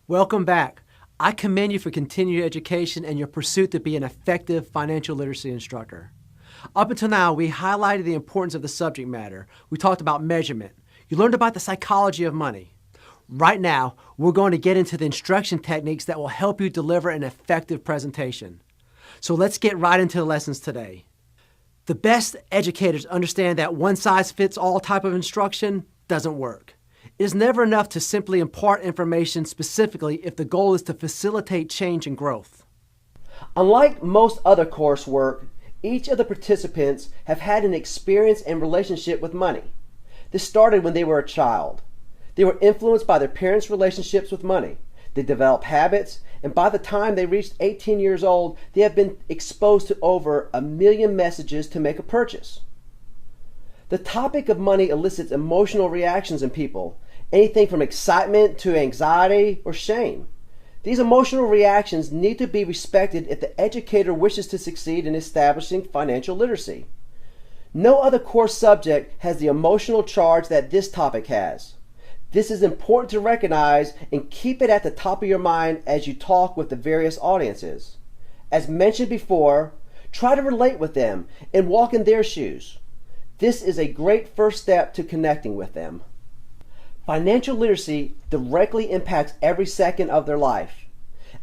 Welcome back. I commend you for continued education and your pursuit to be an effective financial literacy instructor. Up until now, we highlighted the importance of the subject matter. We talked about measurement. You learned about the psychology of money. Right now, we're going to get into the instruction techniques that will help you deliver an effective presentation. So let's get right into the lessons today. The best educators understand that one-size-fits-all type of instruction doesn't work. It is never enough to simply impart information specifically if the goal is to facilitate change and growth. Unlike most other coursework, each of the participants have had an experience and relationship with money. This started when they were a child. They were influenced by their parents' relationships with money. They developed habits, and by the time they reached 18 years old, they have been exposed to over 1 million messages to make a purchase. The topic of money elicits emotional reactions in people, anything from excitement to anxiety or shame. These emotional reactions need to be respected if the educator wishes to succeed in establishing financial literacy. No other course subject has the emotional charge that this topic has. This is important to recognize and keep it at the top of your mind as you talk with the various audiences. As mentioned before, try to relate with them and walk in their shoes. This is a great first step to connecting with them. Financial literacy directly impacts every second of their life.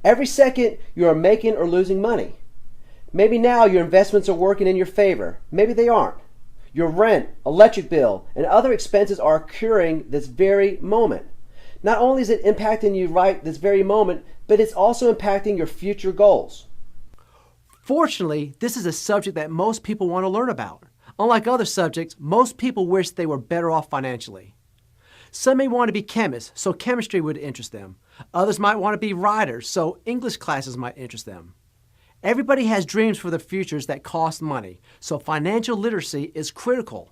Every second you are making or losing money. Maybe now your investments are working in your favor. Maybe they aren't. Your rent, electric bill, and other expenses are occurring this very moment. Not only is it impacting you right this very moment, but it's also impacting your future goals. Fortunately, this is a subject that most people want to learn about. Unlike other subjects, most people wish they were better off financially. Some may want to be chemists, so chemistry would interest them. Others might want to be writers, so English classes might interest them. Everybody has dreams for their futures that cost money, so financial literacy is critical.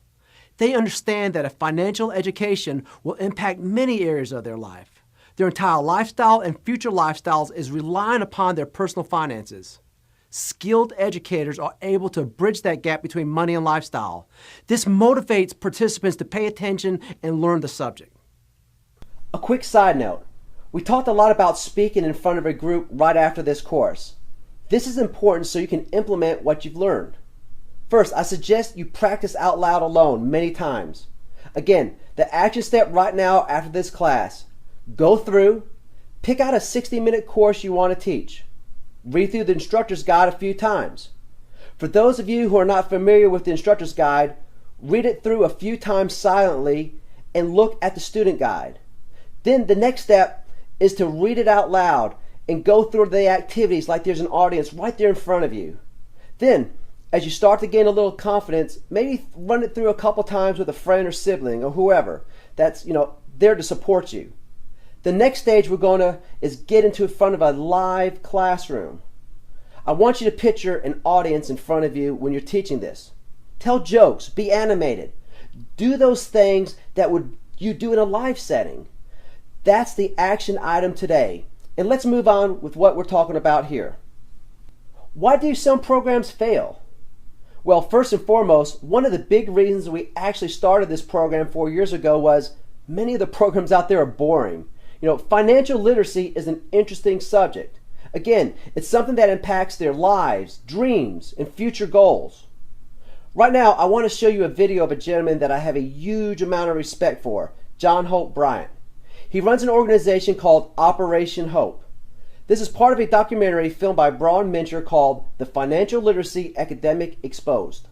They understand that a financial education will impact many areas of their life. Their entire lifestyle and future lifestyles is relying upon their personal finances. Skilled educators are able to bridge that gap between money and lifestyle. This motivates participants to pay attention and learn the subject. A quick side note. We talked a lot about speaking in front of a group right after this course. This is important so you can implement what you've learned. First, I suggest you practice out loud alone many times. Again, the action step right now after this class. Go through, pick out a 60-minute course you want to teach. Read through the instructor's guide a few times. For those of you who are not familiar with the instructor's guide, read it through a few times silently and look at the student guide. Then the next step is to read it out loud and go through the activities like there's an audience right there in front of you. Then, as you start to gain a little confidence, maybe run it through a couple times with a friend or sibling or whoever that's there to support you. The next stage we're going to is get into front of a live classroom. I want you to picture an audience in front of you when you're teaching this. Tell jokes, be animated. Do those things that you do in a live setting. That's the action item today. And let's move on with what we're talking about here. Why do some programs fail? Well, first and foremost, one of the big reasons we actually started this program 4 years ago was many of the programs out there are boring. Financial literacy is an interesting subject. Again, it's something that impacts their lives, dreams, and future goals. Right now, I want to show you a video of a gentleman that I have a huge amount of respect for, John Hope Bryant. He runs an organization called Operation Hope. This is part of a documentary filmed by Braun Mincher called The Financial Literacy Academic Exposed.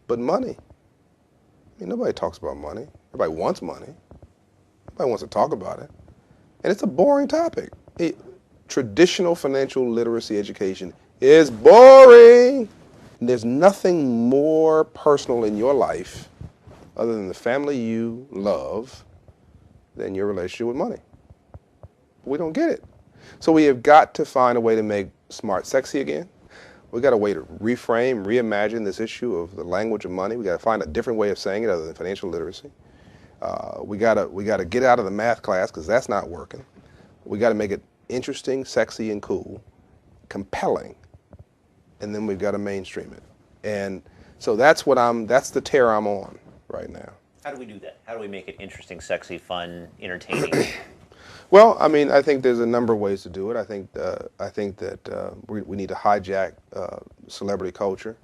But money. Nobody talks about money. Everybody wants money. Nobody wants to talk about it. And it's a boring topic. Traditional financial literacy education is boring. There's nothing more personal in your life other than the family you love than your relationship with money. We don't get it. So we have got to find a way to make smart sexy again. We got a way to reframe, reimagine this issue of the language of money. We got to find a different way of saying it other than financial literacy. We got to get out of the math class because that's not working. We got to make it interesting, sexy, and cool, compelling, and then we've got to mainstream it. And so that's the tear I'm on right now. How do we do that? How do we make it interesting, sexy, fun, entertaining? Well, I mean, I think there's a number of ways to do it. I think that we need to hijack celebrity culture.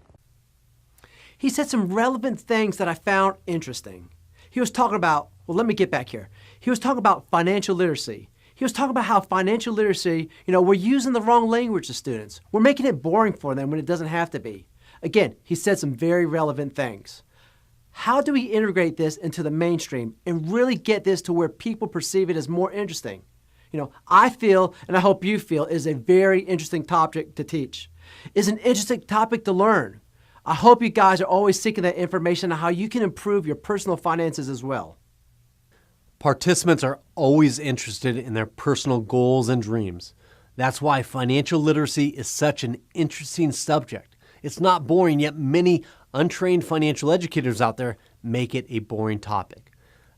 He said some relevant things that I found interesting. He was talking about, well, let me get back here. He was talking about financial literacy. He was talking about how financial literacy, we're using the wrong language to students. We're making it boring for them when it doesn't have to be. Again, he said some very relevant things. How do we integrate this into the mainstream and really get this to where people perceive it as more interesting? I feel, and I hope you feel, is a very interesting topic to teach. It's an interesting topic to learn. I hope you guys are always seeking that information on how you can improve your personal finances as well. Participants are always interested in their personal goals and dreams. That's why financial literacy is such an interesting subject. It's not boring, yet many untrained financial educators out there make it a boring topic.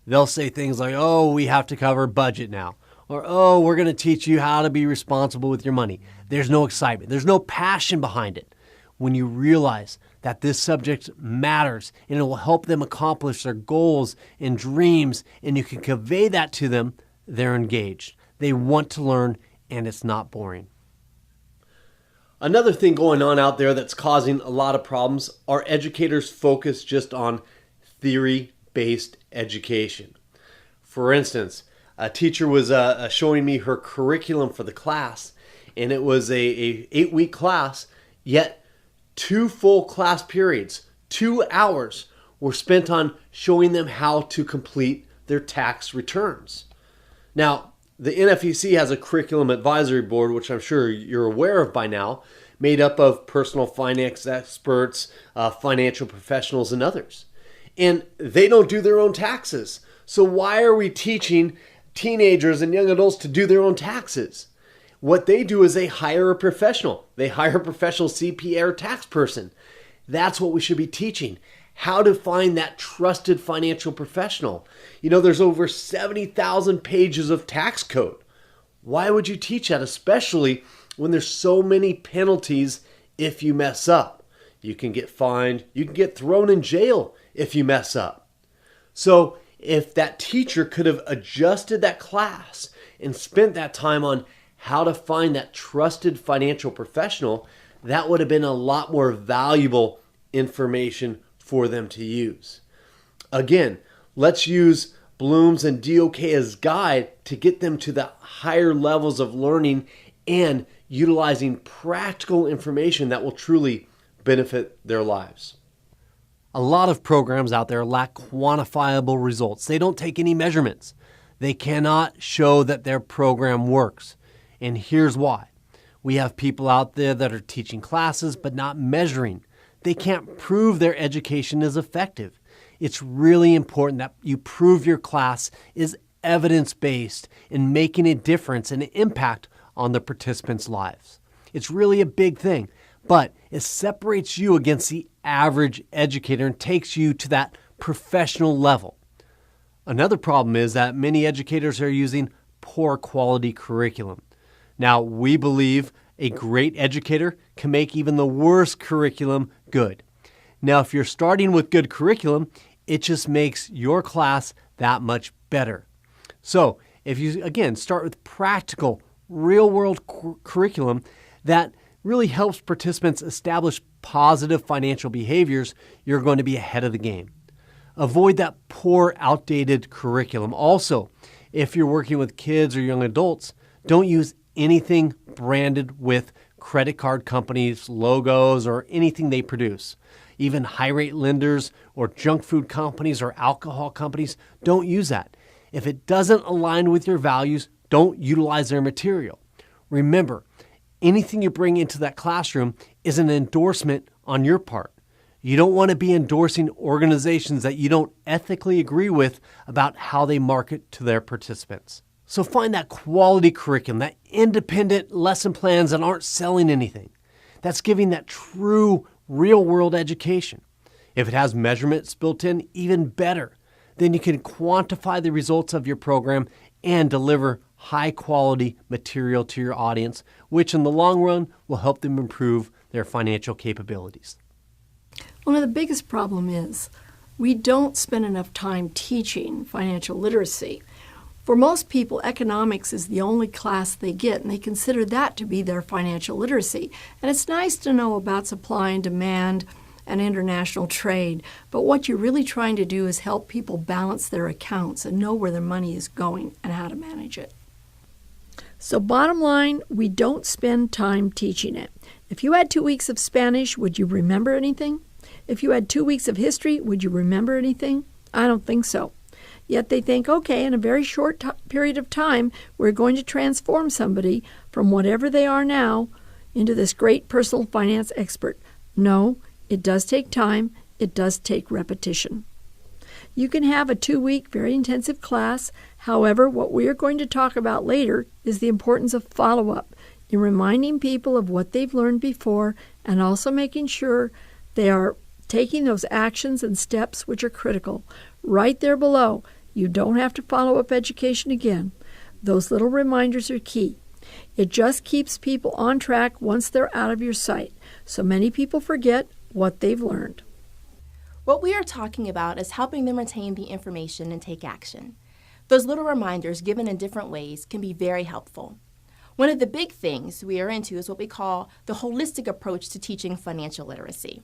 They'll say things like, oh, we have to cover budget now. Or, oh, we're going to teach you how to be responsible with your money. There's no excitement. There's no passion behind it. When you realize that this subject matters and it will help them accomplish their goals and dreams, and you can convey that to them, they're engaged. They want to learn, and it's not boring. Another thing going on out there that's causing a lot of problems are educators focused just on theory-based education. For instance, a teacher was showing me her curriculum for the class, and it was a 8-week class, yet 2 full class periods, 2 hours, were spent on showing them how to complete their tax returns. Now, the NFEC has a curriculum advisory board, which I'm sure you're aware of by now, made up of personal finance experts, financial professionals, and others. And they don't do their own taxes. So why are we teaching teenagers and young adults to do their own taxes? What they do is they hire a professional. They hire a professional CPA or tax person. That's what we should be teaching. How to find that trusted financial professional. There's over 70,000 pages of tax code. Why would you teach that, especially when there's so many penalties if you mess up? You can get fined. You can get thrown in jail if you mess up. So if that teacher could have adjusted that class and spent that time on how to find that trusted financial professional, that would have been a lot more valuable information for them to use. Again, let's use Bloom's and DOK as guide to get them to the higher levels of learning and utilizing practical information that will truly benefit their lives. A lot of programs out there lack quantifiable results. They don't take any measurements. They cannot show that their program works. And here's why. We have people out there that are teaching classes but not measuring. They can't prove their education is effective. It's really important that you prove your class is evidence-based in making a difference and an impact on the participants' lives. It's really a big thing, but it separates you against the average educator and takes you to that professional level. Another problem is that many educators are using poor quality curriculum. Now, we believe a great educator can make even the worst curriculum good. Now, if you're starting with good curriculum, it just makes your class that much better. So, if you, again, start with practical, real-world curriculum that really helps participants establish positive financial behaviors, you're going to be ahead of the game. Avoid that poor, outdated curriculum. Also, if you're working with kids or young adults, don't use anything branded with credit card companies, logos, or anything they produce. Even high-rate lenders or junk food companies or alcohol companies, don't use that. If it doesn't align with your values, don't utilize their material. Remember, anything you bring into that classroom is an endorsement on your part. You don't want to be endorsing organizations that you don't ethically agree with about how they market to their participants. So find that quality curriculum, that independent lesson plans that aren't selling anything. That's giving that true real-world education. If it has measurements built in, even better. Then you can quantify the results of your program and deliver high-quality material to your audience, which in the long run will help them improve their financial capabilities. One of the biggest problems is we don't spend enough time teaching financial literacy. For most people, economics is the only class they get, and they consider that to be their financial literacy. And it's nice to know about supply and demand and international trade, but what you're really trying to do is help people balance their accounts and know where their money is going and how to manage it. So bottom line, we don't spend time teaching it. If you had 2 weeks of Spanish, would you remember anything? If you had 2 weeks of history, would you remember anything? I don't think so. Yet they think, okay, in a very short period of time, we're going to transform somebody from whatever they are now into this great personal finance expert. No, it does take time. It does take repetition. You can have a 2-week, very intensive class. However, what we are going to talk about later is the importance of follow-up in reminding people of what they've learned before and also making sure they are taking those actions and steps which are critical. Right there below, you don't have to follow up education again. Those little reminders are key. It just keeps people on track once they're out of your sight. So many people forget what they've learned. What we are talking about is helping them retain the information and take action. Those little reminders given in different ways can be very helpful. One of the big things we are into is what we call the holistic approach to teaching financial literacy.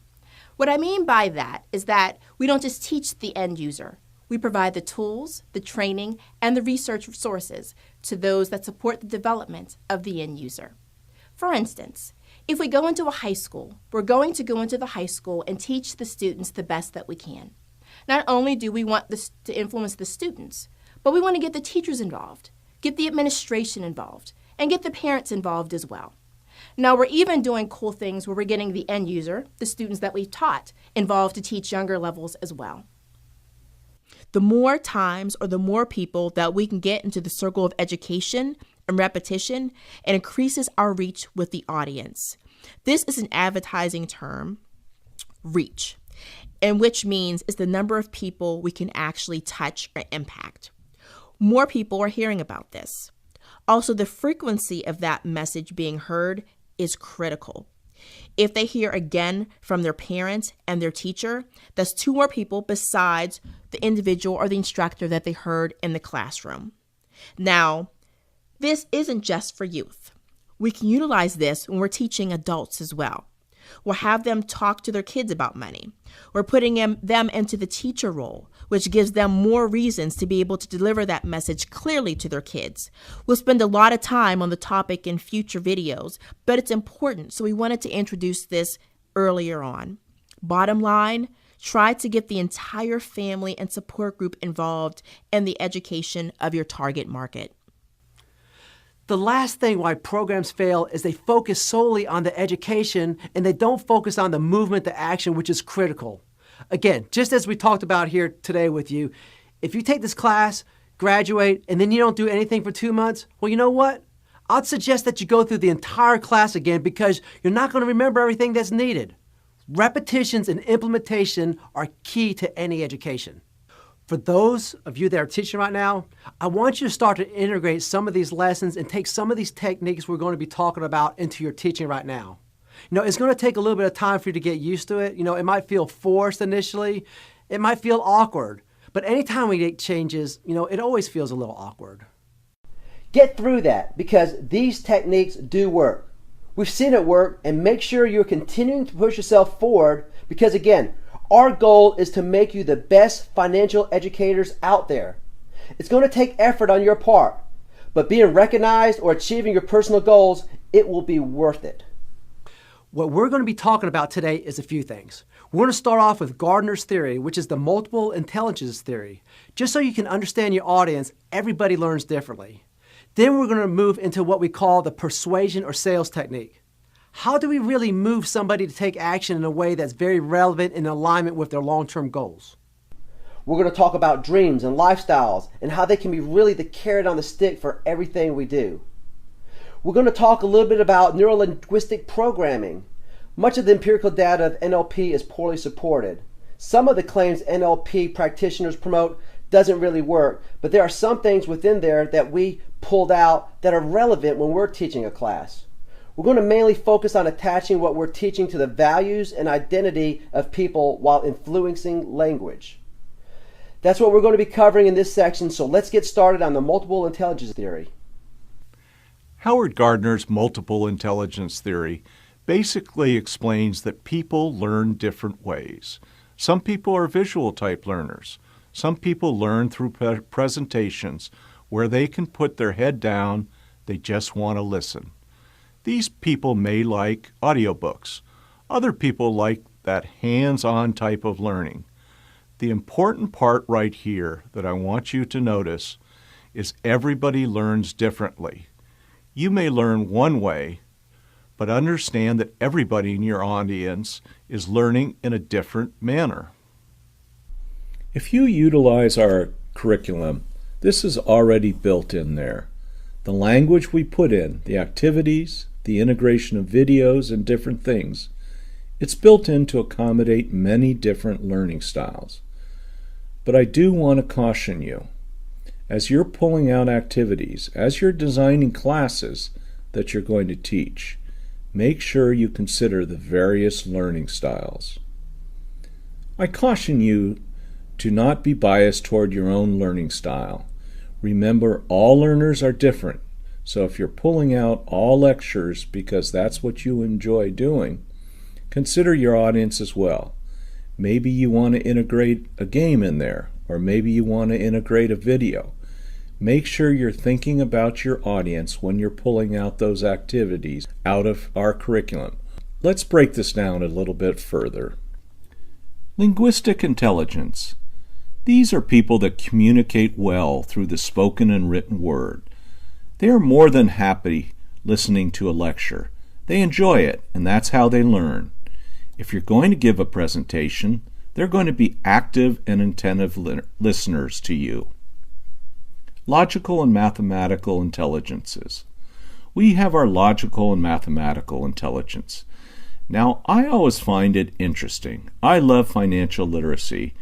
What I mean by that is that we don't just teach the end user. We provide the tools, the training, and the research sources to those that support the development of the end user. For instance, if we go into a high school, we're going to go into the high school and teach the students the best that we can. Not only do we want this to influence the students, but we want to get the teachers involved, get the administration involved, and get the parents involved as well. Now, we're even doing cool things where we're getting the end user, the students that we've taught, involved to teach younger levels as well. The more times or the more people that we can get into the circle of education and repetition, it increases our reach with the audience. This is an advertising term, reach, and which means is the number of people we can actually touch or impact. More people are hearing about this. Also, the frequency of that message being heard is critical. If they hear again from their parents and their teacher, that's 2 more people besides the individual or the instructor that they heard in the classroom. Now, this isn't just for youth. We can utilize this when we're teaching adults as well. We'll have them talk to their kids about money. We're putting them into the teacher role, which gives them more reasons to be able to deliver that message clearly to their kids. We'll spend a lot of time on the topic in future videos, but it's important, so we wanted to introduce this earlier on. Bottom line, try to get the entire family and support group involved in the education of your target market. The last thing why programs fail is they focus solely on the education and they don't focus on the movement to action, which is critical. Again, just as we talked about here today with you, if you take this class, graduate, and then you don't do anything for 2 months, well, you know what? I'd suggest that you go through the entire class again because you're not going to remember everything that's needed. Repetitions and implementation are key to any education. For those of you that are teaching right now, I want you to start to integrate some of these lessons and take some of these techniques we're going to be talking about into your teaching right now. It's going to take a little bit of time for you to get used to it. It might feel forced initially. It might feel awkward. But anytime we make changes, it always feels a little awkward. Get through that because these techniques do work. We've seen it work, and make sure you're continuing to push yourself forward because, again, our goal is to make you the best financial educators out there. It's going to take effort on your part, but being recognized or achieving your personal goals, it will be worth it. What we're going to be talking about today is a few things. We're going to start off with Gardner's theory, which is the multiple intelligence theory. Just so you can understand your audience, everybody learns differently. Then we're going to move into what we call the persuasion or sales technique. How do we really move somebody to take action in a way that's very relevant in alignment with their long-term goals? We're going to talk about dreams and lifestyles and how they can be really the carrot on the stick for everything we do. We're going to talk a little bit about neuro-linguistic programming. Much of the empirical data of NLP is poorly supported. Some of the claims NLP practitioners promote doesn't really work, but there are some things within there that we pulled out that are relevant when we're teaching a class. We're going to mainly focus on attaching what we're teaching to the values and identity of people while influencing language. That's what we're going to be covering in this section, so let's get started on the multiple intelligence theory. Howard Gardner's multiple intelligence theory basically explains that people learn different ways. Some people are visual type learners. Some people learn through presentations where they can put their head down, they just want to listen. These people may like audiobooks. Other people like that hands-on type of learning. The important part right here that I want you to notice is everybody learns differently. You may learn one way, but understand that everybody in your audience is learning in a different manner. If you utilize our curriculum, this is already built in there. The language we put in, the activities, the integration of videos and different things, it's built in to accommodate many different learning styles. But I do want to caution you, as you're pulling out activities, as you're designing classes that you're going to teach, make sure you consider the various learning styles. I caution you to not be biased toward your own learning style. Remember, all learners are different, so if you're pulling out all lectures because that's what you enjoy doing, consider your audience as well. Maybe you want to integrate a game in there, or maybe you want to integrate a video. Make sure you're thinking about your audience when you're pulling out those activities out of our curriculum. Let's break this down a little bit further. Linguistic intelligence. These are people that communicate well through the spoken and written word. They are more than happy listening to a lecture. They enjoy it, and that's how they learn. If you're going to give a presentation, they're going to be active and attentive listeners to you. Logical and mathematical intelligences. We have our logical and mathematical intelligence. Now, I always find it interesting. I love financial literacy,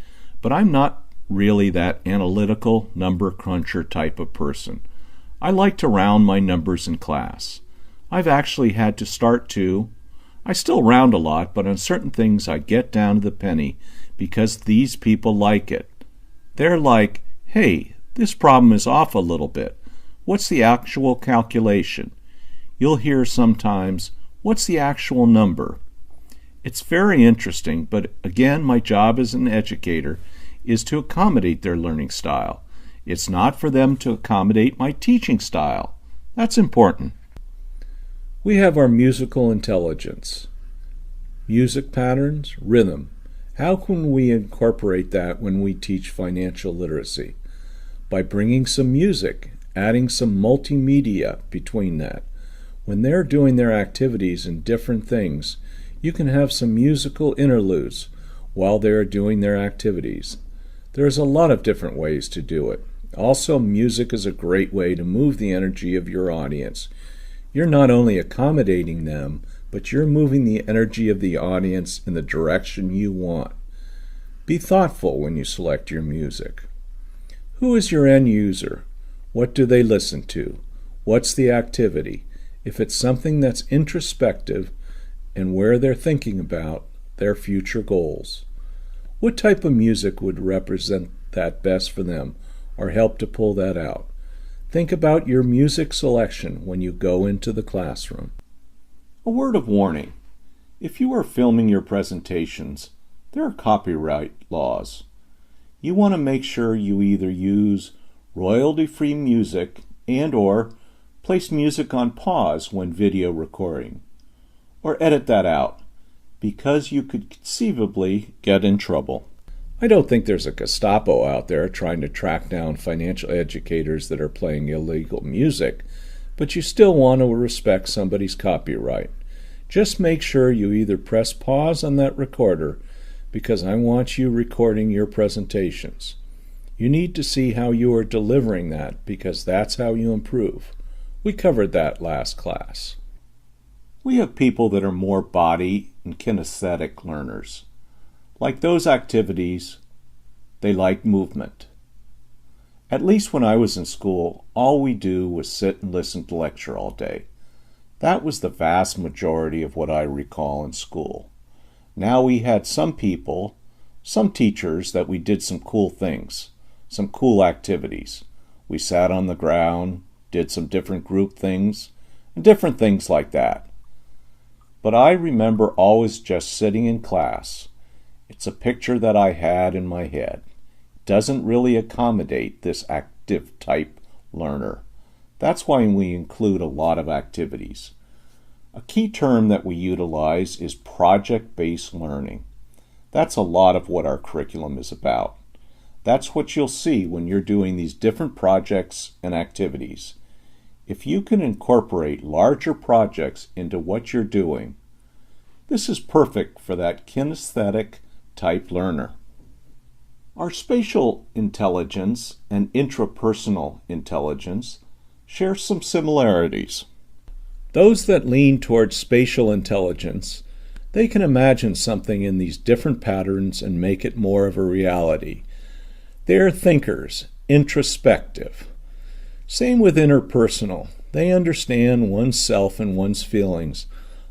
but I'm not really that analytical number cruncher type of person. I like to round my numbers in class. I've actually had to start to. I still round a lot, but on certain things I get down to the penny because these people like it. They're like, hey, this problem is off a little bit. What's the actual calculation? You'll hear sometimes, what's the actual number? It's very interesting, but again, my job as an educator is to accommodate their learning style. It's not for them to accommodate my teaching style. That's important. We have our musical intelligence. Music patterns, rhythm. How can we incorporate that when we teach financial literacy? By bringing some music, adding some multimedia between that. When they're doing their activities and different things, you can have some musical interludes while they're doing their activities. There's a lot of different ways to do it. Also, music is a great way to move the energy of your audience. You're not only accommodating them, but you're moving the energy of the audience in the direction you want. Be thoughtful when you select your music. Who is your end user? What do they listen to? What's the activity? If it's something that's introspective and where they're thinking about their future goals. What type of music would represent that best for them or help to pull that out? Think about your music selection when you go into the classroom. A word of warning. If you are filming your presentations, there are copyright laws. You want to make sure you either use royalty-free music and/or place music on pause when video recording, or edit that out, because you could conceivably get in trouble. I don't think there's a Gestapo out there trying to track down financial educators that are playing illegal music, but you still want to respect somebody's copyright. Just make sure you either press pause on that recorder, because I want you recording your presentations. You need to see how you are delivering that, because that's how you improve. We covered that last class. We have people that are more body and kinesthetic learners. Like those activities, they like movement. At least when I was in school, all we do was sit and listen to lecture all day. That was the vast majority of what I recall in school. Now we had some people, some teachers that we did some cool things, some cool activities. We sat on the ground, did some different group things, and different things like that. But I remember always just sitting in class. It's a picture that I had in my head. It doesn't really accommodate this active type learner. That's why we include a lot of activities. A key term that we utilize is project-based learning. That's a lot of what our curriculum is about. That's what you'll see when you're doing these different projects and activities. If you can incorporate larger projects into what you're doing, this is perfect for that kinesthetic type learner. Our spatial intelligence and intrapersonal intelligence share some similarities. Those that lean towards spatial intelligence, they can imagine something in these different patterns and make it more of a reality. They are thinkers, introspective. Same with interpersonal. They understand oneself and one's feelings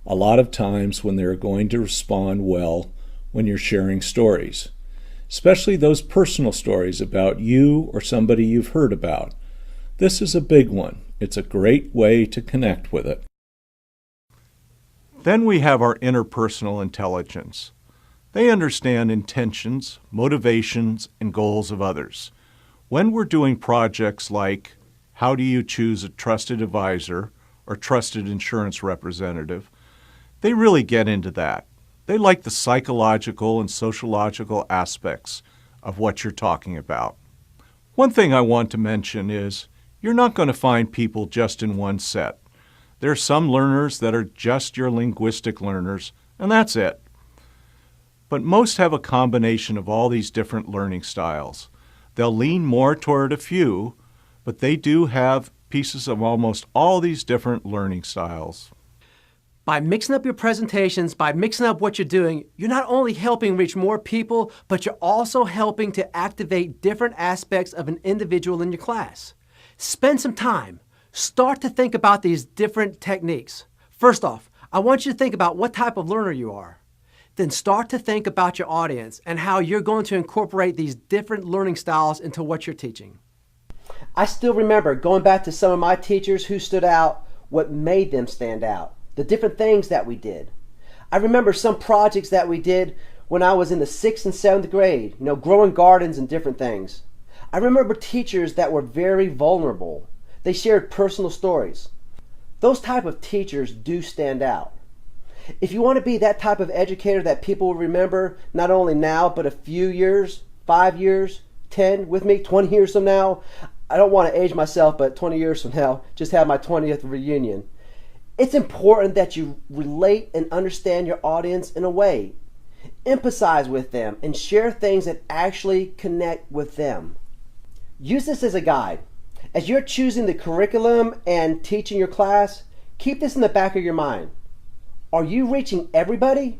a lot of times when they're going to respond well when you're sharing stories, especially those personal stories about you or somebody you've heard about. This is a big one. It's a great way to connect with it. Then we have our interpersonal intelligence. They understand intentions, motivations, and goals of others. When we're doing projects like how do you choose a trusted advisor or trusted insurance representative, they really get into that. They like the psychological and sociological aspects of what you're talking about. One thing I want to mention is you're not going to find people just in one set. There are some learners that are just your linguistic learners, and that's it. But most have a combination of all these different learning styles. They'll lean more toward a few, but they do have pieces of almost all these different learning styles. By mixing up your presentations, by mixing up what you're doing, you're not only helping reach more people, but you're also helping to activate different aspects of an individual in your class. Spend some time. Start to think about these different techniques. First off, I want you to think about what type of learner you are. Then start to think about your audience and how you're going to incorporate these different learning styles into what you're teaching. I still remember going back to some of my teachers who stood out, what made them stand out, the different things that we did. I remember some projects that we did when I was in the 6th and 7th grade, growing gardens and different things. I remember teachers that were very vulnerable. They shared personal stories. Those type of teachers do stand out. If you want to be that type of educator that people will remember, not only now, but a few years, 5 years, 10, with me, 20 years from now, I don't want to age myself, but 20 years from now, just have my 20th reunion. It's important that you relate and understand your audience in a way. Empathize with them and share things that actually connect with them. Use this as a guide. As you're choosing the curriculum and teaching your class, keep this in the back of your mind. Are you reaching everybody?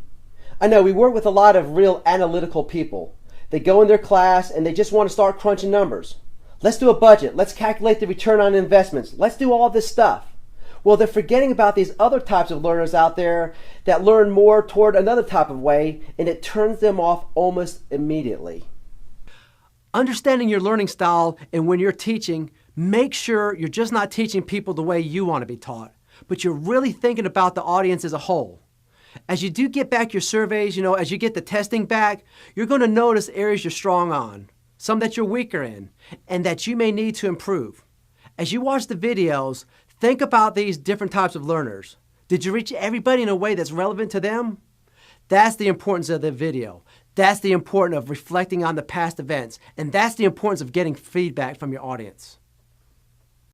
I know we work with a lot of real analytical people. They go in their class and they just want to start crunching numbers. Let's do a budget. Let's calculate the return on investments. Let's do all this stuff. Well, they're forgetting about these other types of learners out there that learn more toward another type of way, and it turns them off almost immediately. Understanding your learning style and when you're teaching, make sure you're just not teaching people the way you want to be taught, but you're really thinking about the audience as a whole. As you do get back your surveys, as you get the testing back, you're going to notice areas you're strong on, some that you're weaker in, and that you may need to improve. As you watch the videos, think about these different types of learners. Did you reach everybody in a way that's relevant to them? That's the importance of the video. That's the importance of reflecting on the past events, and that's the importance of getting feedback from your audience.